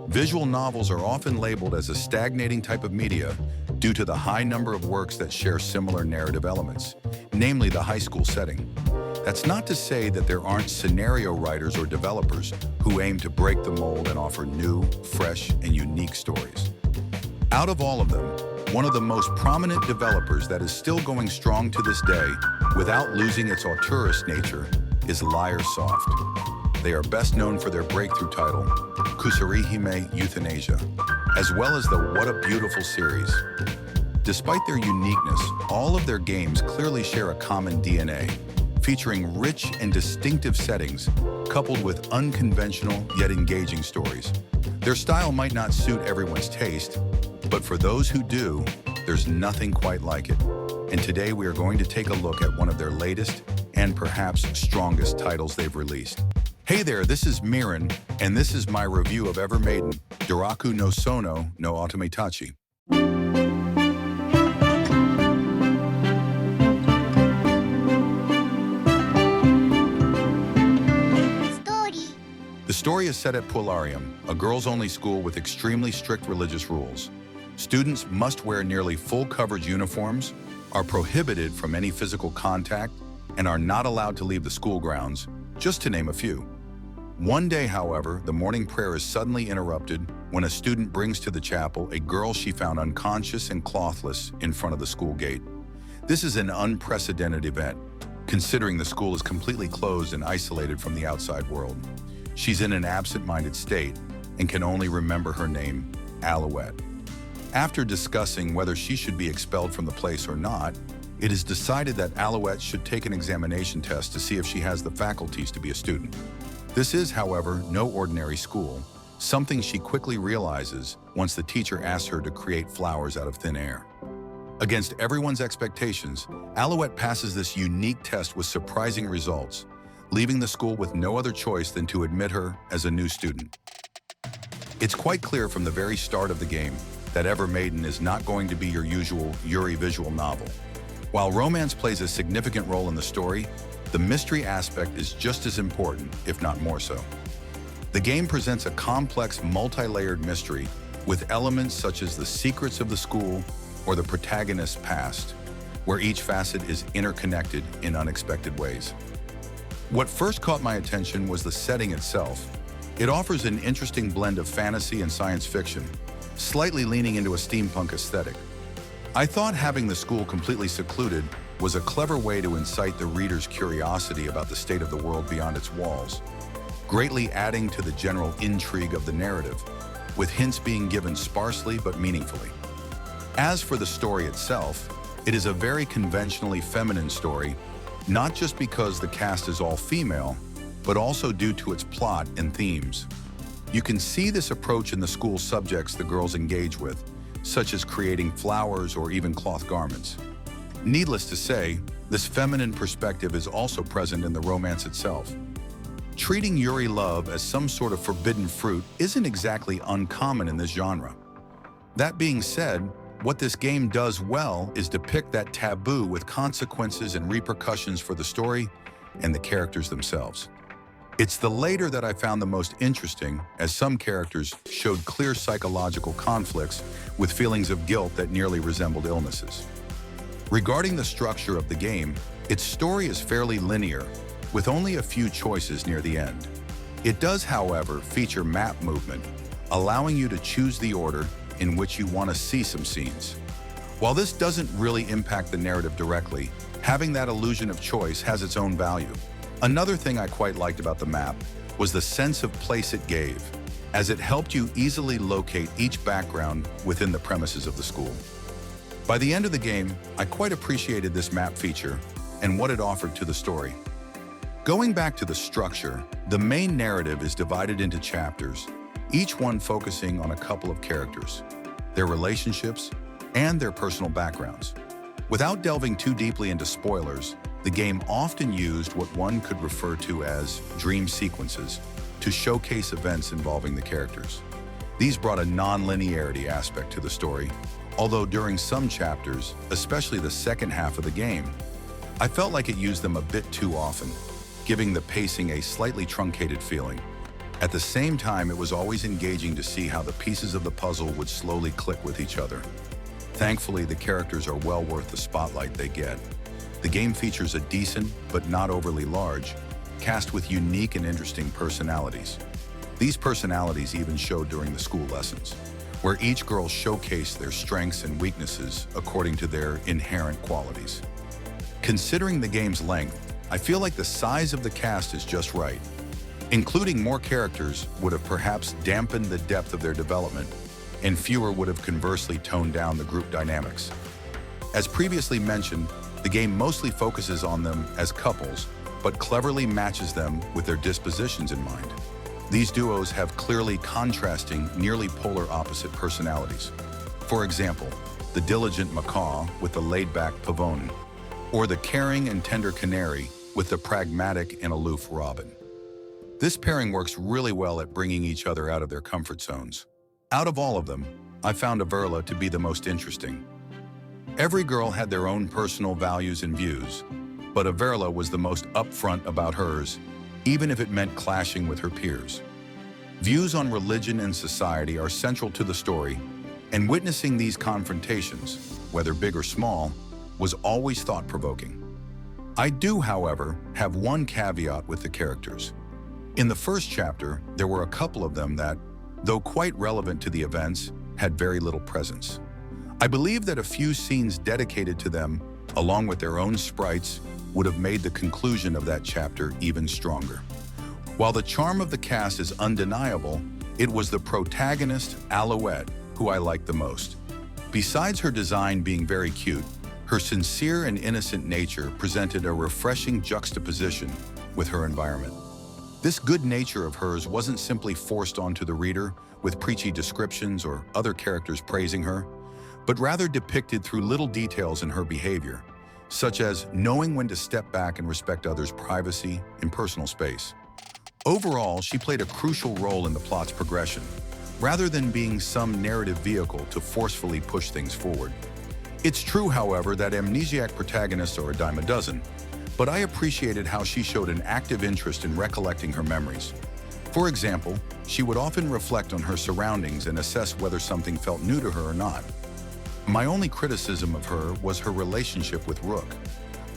Visual novels are often labeled as a stagnating type of media due to the high number of works that share similar narrative elements, namely the high school setting. That's not to say that there aren't scenario writers or developers who aim to break the mold and offer new, fresh, and unique stories. Out of all of them, one of the most prominent developers that is still going strong to this day without losing its auteurist nature is Liarsoft. They are best known for their breakthrough title, Kusarihime Euthanasia, as well as the What a Beautiful series. Despite their uniqueness, all of their games clearly share a common DNA, featuring rich and distinctive settings coupled with unconventional yet engaging stories. Their style might not suit everyone's taste, but for those who do, there's nothing quite like it. And today we are going to take a look at one of their latest and perhaps strongest titles they've released. Hey there, this is Miran, and this is my review of Maiden Daraku no Sono no Otome-tachi. The story is set at Puellarium, a girls-only school with extremely strict religious rules. Students must wear nearly full coverage uniforms, are prohibited from any physical contact, and are not allowed to leave the school grounds, just to name a few. One day, however, the morning prayer is suddenly interrupted when a student brings to the chapel a girl she found unconscious and clothless in front of the school gate. This is an unprecedented event, considering the school is completely closed and isolated from the outside world. She's in an absent-minded state and can only remember her name, Aloutte. After discussing whether she should be expelled from the place or not, it is decided that Aloutte should take an examination test to see if she has the faculties to be a student. This is, however, no ordinary school, something she quickly realizes once the teacher asks her to create flowers out of thin air. Against everyone's expectations, Aloutte passes this unique test with surprising results, leaving the school with no other choice than to admit her as a new student. It's quite clear from the very start of the game that Maiden is not going to be your usual Yuri visual novel. While romance plays a significant role in the story, the mystery aspect is just as important, if not more so. The game presents a complex, multi-layered mystery with elements such as the secrets of the school or the protagonist's past, where each facet is interconnected in unexpected ways. What first caught my attention was the setting itself. It offers an interesting blend of fantasy and science fiction, slightly leaning into a steampunk aesthetic. I thought having the school completely secluded was a clever way to incite the reader's curiosity about the state of the world beyond its walls, greatly adding to the general intrigue of the narrative, with hints being given sparsely but meaningfully. As for the story itself, it is a very conventionally feminine story, not just because the cast is all female, but also due to its plot and themes. You can see this approach in the school subjects the girls engage with, such as creating flowers or even cloth garments. Needless to say, this feminine perspective is also present in the romance itself. Treating Yuri love as some sort of forbidden fruit isn't exactly uncommon in this genre. That being said, what this game does well is depict that taboo with consequences and repercussions for the story and the characters themselves. It's the later that I found the most interesting, as some characters showed clear psychological conflicts with feelings of guilt that nearly resembled illnesses. Regarding the structure of the game, its story is fairly linear, with only a few choices near the end. It does, however, feature map movement, allowing you to choose the order in which you want to see some scenes. While this doesn't really impact the narrative directly, having that illusion of choice has its own value. Another thing I quite liked about the map was the sense of place it gave, as it helped you easily locate each background within the premises of the school. By the end of the game, I quite appreciated this map feature and what it offered to the story. Going back to the structure, the main narrative is divided into chapters, each one focusing on a couple of characters, their relationships, and their personal backgrounds. Without delving too deeply into spoilers, the game often used what one could refer to as dream sequences to showcase events involving the characters. These brought a non-linearity aspect to the story, although during some chapters, especially the second half of the game, I felt like it used them a bit too often, giving the pacing a slightly truncated feeling. At the same time, it was always engaging to see how the pieces of the puzzle would slowly click with each other. Thankfully, the characters are well worth the spotlight they get. The game features a decent, but not overly large, cast with unique and interesting personalities. These personalities even showed during the school lessons, where each girl showcased their strengths and weaknesses according to their inherent qualities. Considering the game's length, I feel like the size of the cast is just right. Including more characters would have perhaps dampened the depth of their development, and fewer would have conversely toned down the group dynamics. As previously mentioned, the game mostly focuses on them as couples, but cleverly matches them with their dispositions in mind. These duos have clearly contrasting, nearly polar opposite personalities. For example, the diligent macaw with the laid-back pavone, or the caring and tender canary with the pragmatic and aloof robin. This pairing works really well at bringing each other out of their comfort zones. Out of all of them, I found Averla to be the most interesting. Every girl had their own personal values and views, but Averla was the most upfront about hers, even if it meant clashing with her peers. Views on religion and society are central to the story, and witnessing these confrontations, whether big or small, was always thought-provoking. I do, however, have one caveat with the characters. In the first chapter, there were a couple of them that, though quite relevant to the events, had very little presence. I believe that a few scenes dedicated to them, along with their own sprites, would have made the conclusion of that chapter even stronger. While the charm of the cast is undeniable, it was the protagonist, Aloutte, who I liked the most. Besides her design being very cute, her sincere and innocent nature presented a refreshing juxtaposition with her environment. This good nature of hers wasn't simply forced onto the reader with preachy descriptions or other characters praising her, but rather depicted through little details in her behavior, such as knowing when to step back and respect others' privacy and personal space. Overall, she played a crucial role in the plot's progression, rather than being some narrative vehicle to forcefully push things forward. It's true, however, that amnesiac protagonists are a dime a dozen, but I appreciated how she showed an active interest in recollecting her memories. For example, she would often reflect on her surroundings and assess whether something felt new to her or not. My only criticism of her was her relationship with Rook.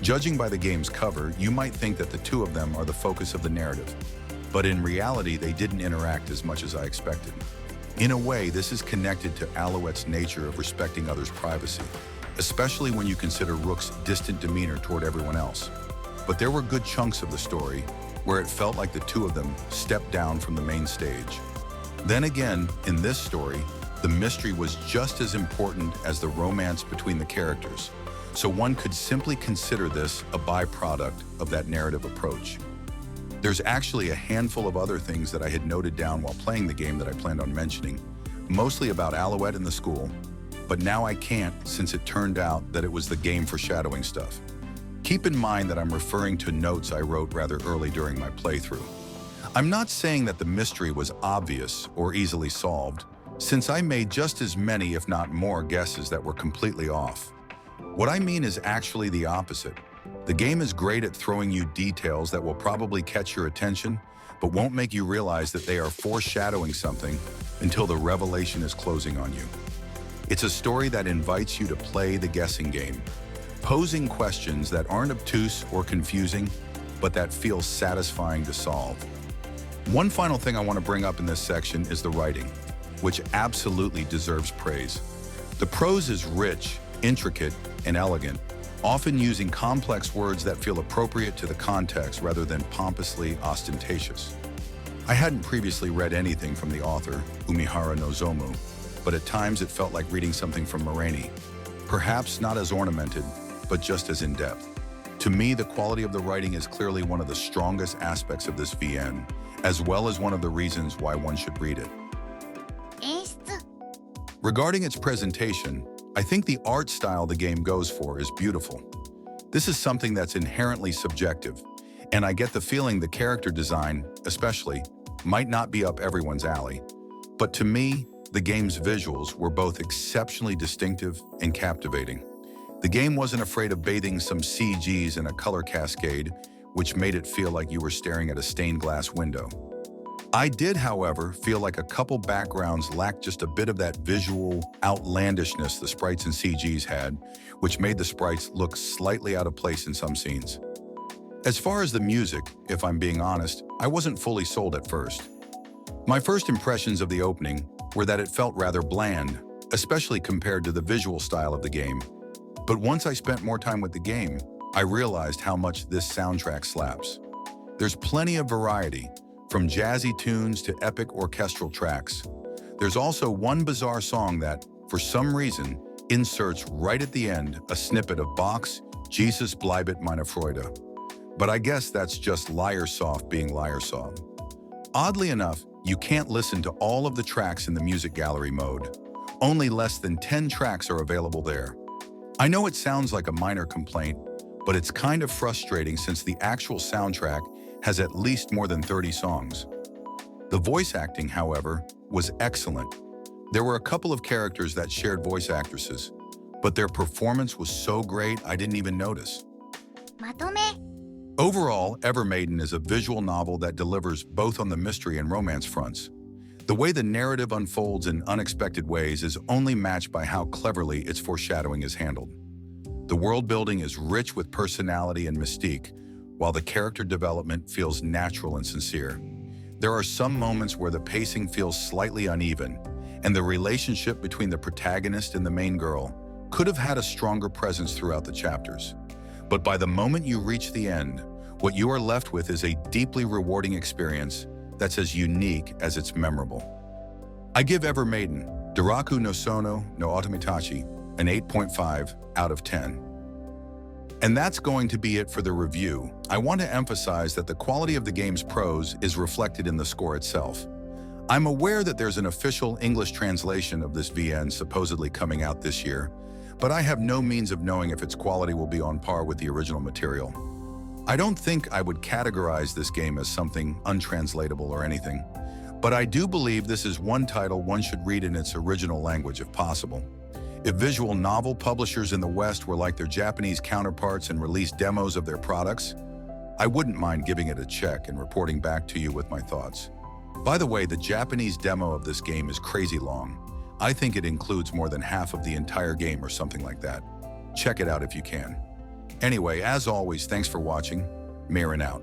Judging by the game's cover, you might think that the two of them are the focus of the narrative, but in reality, they didn't interact as much as I expected. In a way, this is connected to Aloutte's nature of respecting others' privacy, especially when you consider Rook's distant demeanor toward everyone else. But there were good chunks of the story where it felt like the two of them stepped down from the main stage. Then again, in this story, the mystery was just as important as the romance between the characters, so one could simply consider this a byproduct of that narrative approach. There's actually a handful of other things that I had noted down while playing the game that I planned on mentioning, mostly about Aloutte and the school, but now I can't since it turned out that it was the game foreshadowing stuff. Keep in mind that I'm referring to notes I wrote rather early during my playthrough. I'm not saying that the mystery was obvious or easily solved, since I made just as many, if not more, guesses that were completely off. What I mean is actually the opposite. The game is great at throwing you details that will probably catch your attention, but won't make you realize that they are foreshadowing something until the revelation is closing on you. It's a story that invites you to play the guessing game, posing questions that aren't obtuse or confusing, but that feel satisfying to solve. One final thing I want to bring up in this section is the writing, which absolutely deserves praise. The prose is rich, intricate, and elegant, often using complex words that feel appropriate to the context rather than pompously ostentatious. I hadn't previously read anything from the author, Umihara Nozomu, but at times it felt like reading something from Moreni, perhaps not as ornamented, but just as in-depth. To me, the quality of the writing is clearly one of the strongest aspects of this VN, as well as one of the reasons why one should read it. Regarding its presentation, I think the art style the game goes for is beautiful. This is something that's inherently subjective, and I get the feeling the character design, especially, might not be up everyone's alley. But to me, the game's visuals were both exceptionally distinctive and captivating. The game wasn't afraid of bathing some CGs in a color cascade, which made it feel like you were staring at a stained glass window. I did, however, feel like a couple backgrounds lacked just a bit of that visual outlandishness the sprites and CGs had, which made the sprites look slightly out of place in some scenes. As far as the music, if I'm being honest, I wasn't fully sold at first. My first impressions of the opening were that it felt rather bland, especially compared to the visual style of the game. But once I spent more time with the game, I realized how much this soundtrack slaps. There's plenty of variety, from jazzy tunes to epic orchestral tracks. There's also one bizarre song that, for some reason, inserts right at the end a snippet of Bach's Jesus bleibet meine Freude. But I guess that's just Liarsoft being Liarsoft. Oddly enough, you can't listen to all of the tracks in the music gallery mode. Only less than 10 tracks are available there. I know it sounds like a minor complaint, but it's kind of frustrating since the actual soundtrack has at least more than 30 songs. The voice acting, however, was excellent. There were a couple of characters that shared voice actresses, but their performance was so great I didn't even notice. まとめ Overall, EVER Maiden is a visual novel that delivers both on the mystery and romance fronts. The way the narrative unfolds in unexpected ways is only matched by how cleverly its foreshadowing is handled. The world building is rich with personality and mystique, while the character development feels natural and sincere. There are some moments where the pacing feels slightly uneven, and the relationship between the protagonist and the main girl could have had a stronger presence throughout the chapters. But by the moment you reach the end, what you are left with is a deeply rewarding experience that's as unique as it's memorable. I give EVER Maiden, Daraku no Sono no Otome-tachi, an 8.5 out of 10. And that's going to be it for the review. I want to emphasize that the quality of the game's prose is reflected in the score itself. I'm aware that there's an official English translation of this VN supposedly coming out this year, but I have no means of knowing if its quality will be on par with the original material. I don't think I would categorize this game as something untranslatable or anything, but I do believe this is one title one should read in its original language if possible. If visual novel publishers in the West were like their Japanese counterparts and released demos of their products, I wouldn't mind giving it a check and reporting back to you with my thoughts. By the way, the Japanese demo of this game is crazy long. I think it includes more than half of the entire game or something like that. Check it out if you can. Anyway, as always, thanks for watching. Marin out.